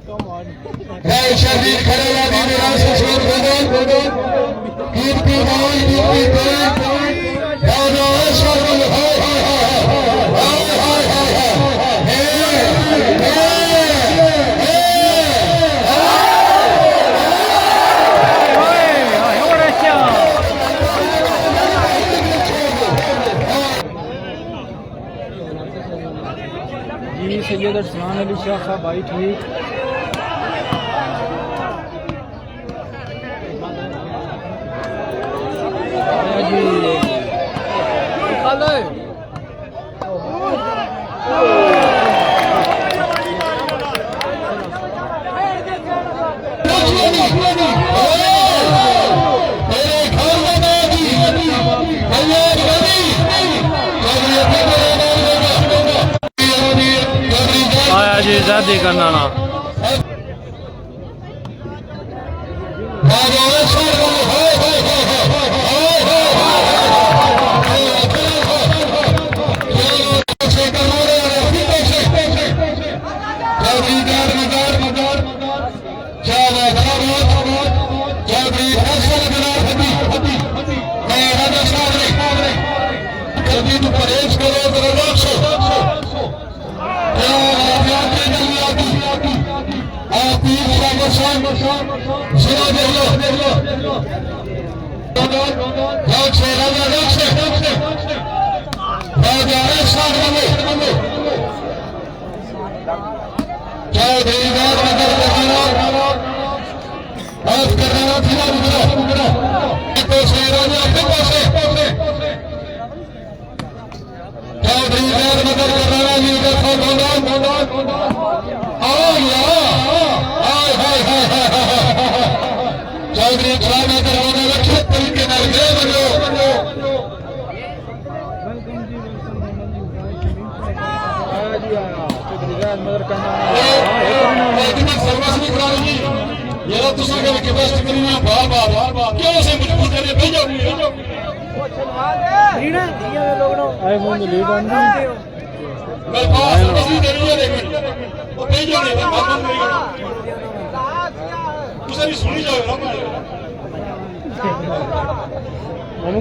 शरीर खड़े वाली मेरा ससुर बदल कीर्ति माई कीर्ति राजा शरण है जी सैयद अरसलान अली शाह साहब भाई ठीक जी आया जी आजादी का नाना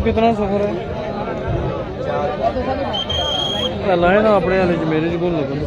कितना सफर है लाए ना अपने हाल मेरे को लगन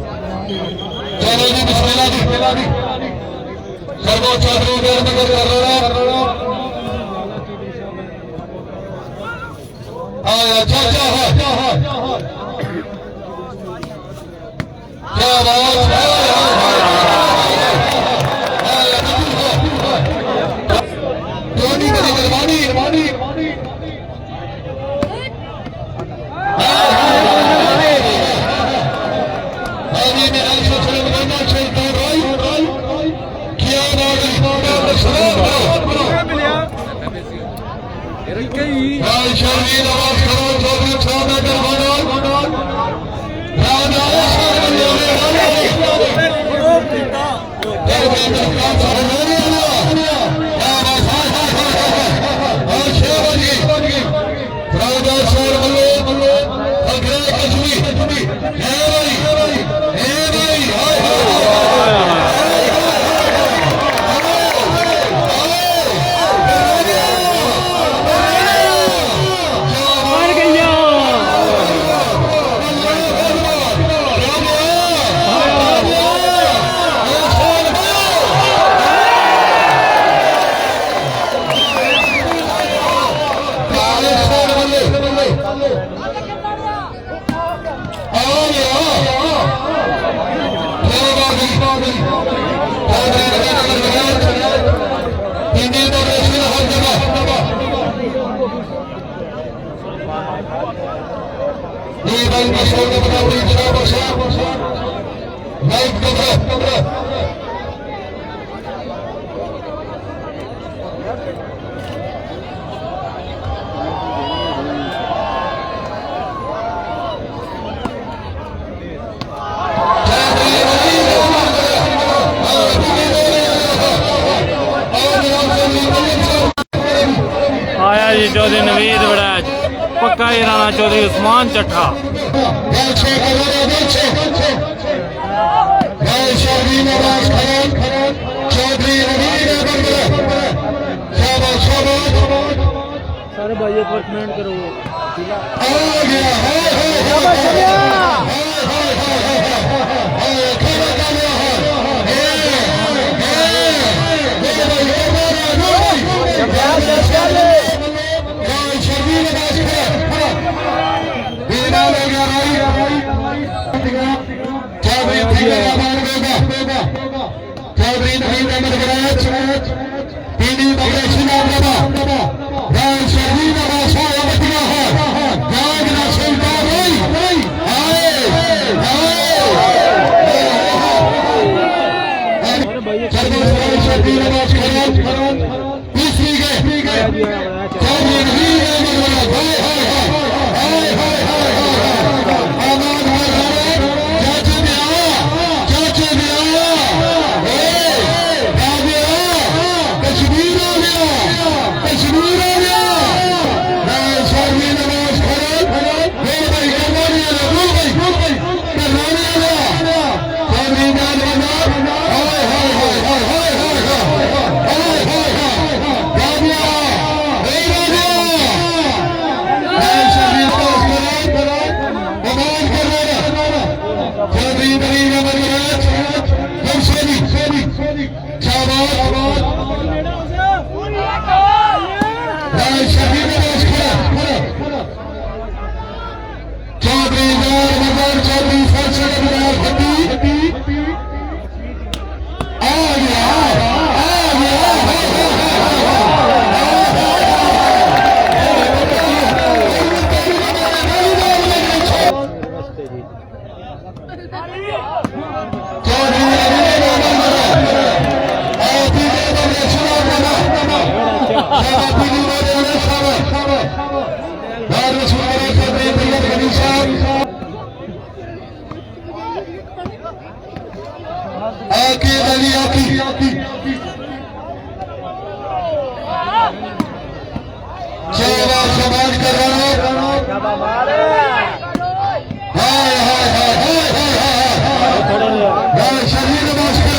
आया जी चौधरी नवीद वड़ैच पक्का ही राणा चौधरी उस्मान चट्ठा भाई एक बार कमेंट करो। आ गया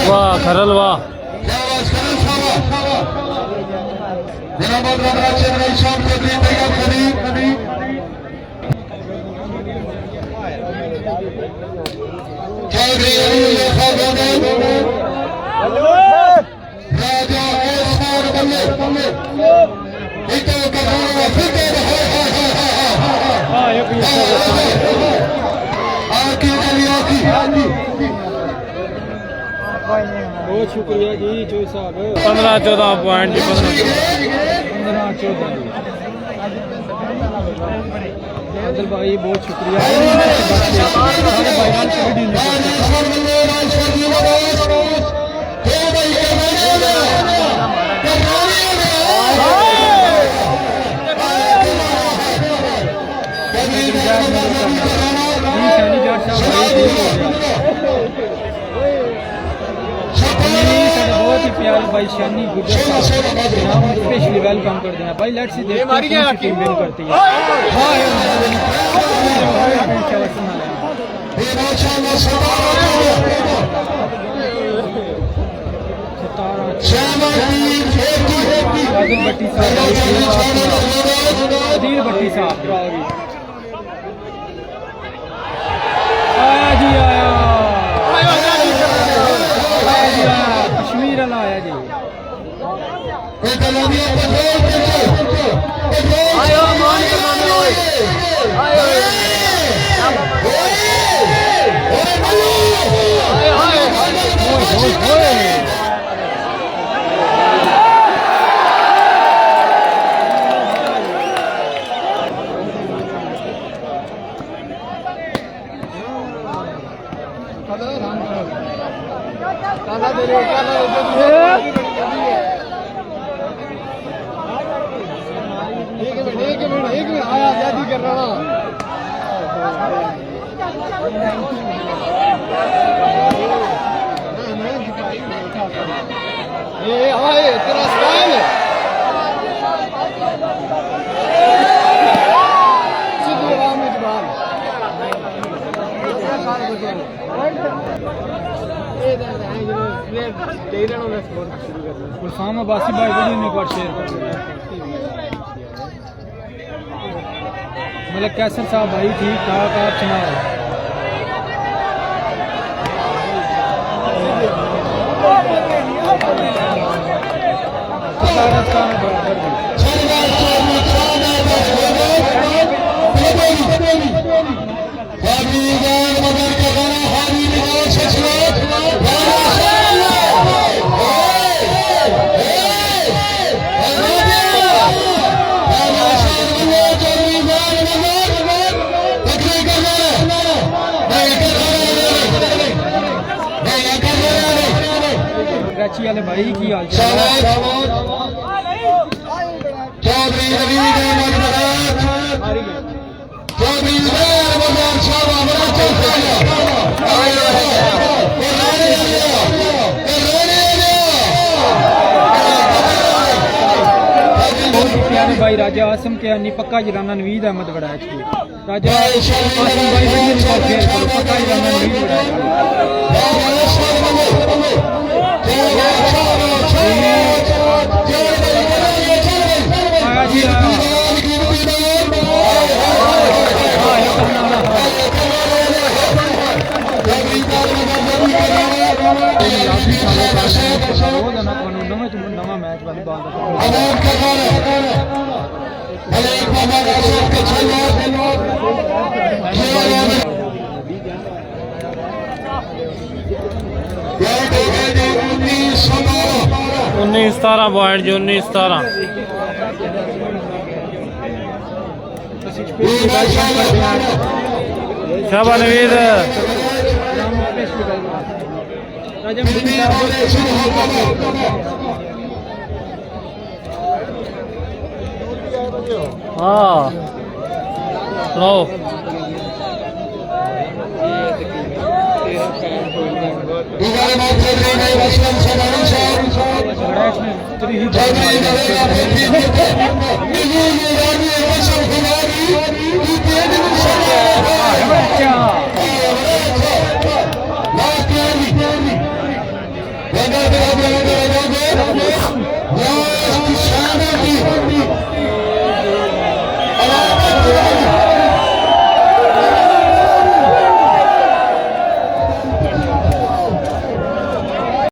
वाह खरल वाह बहुत शुक्रिया जी जो साहब 15-14 पॉइंट जी 15-14 आदिल भाई बहुत शुक्रिया बहुत ही प्यारे भाई शानी गुजर स्पेशली वेलकम कर देना भाई। लेट्स सी टीम विन करती है। अदील भट्टी साहब आया जी आया कश्मीर वाला आया जी आया आजादी कर रहा ये तेरा स्टाइल है गुलफाम अब्बासी भाई वीडियो में एक बार शेयर कर मतलब कैसर साहब भाई ठीक ठाक आप सुनाओ। कराची वाले भाई की हाल चाल है? चौधरी रवि चौधरी भाई राजा आसम के अन्नी पक्का जराना नवीद अहमद बड़ा है राजा आसम भाई पक्का जराना नवीद बड़ा है। नवा मैच वाली बात उन्नीस 17 पॉइंट जी 19-17 शाबाश नवीद हाँ लो चौधरी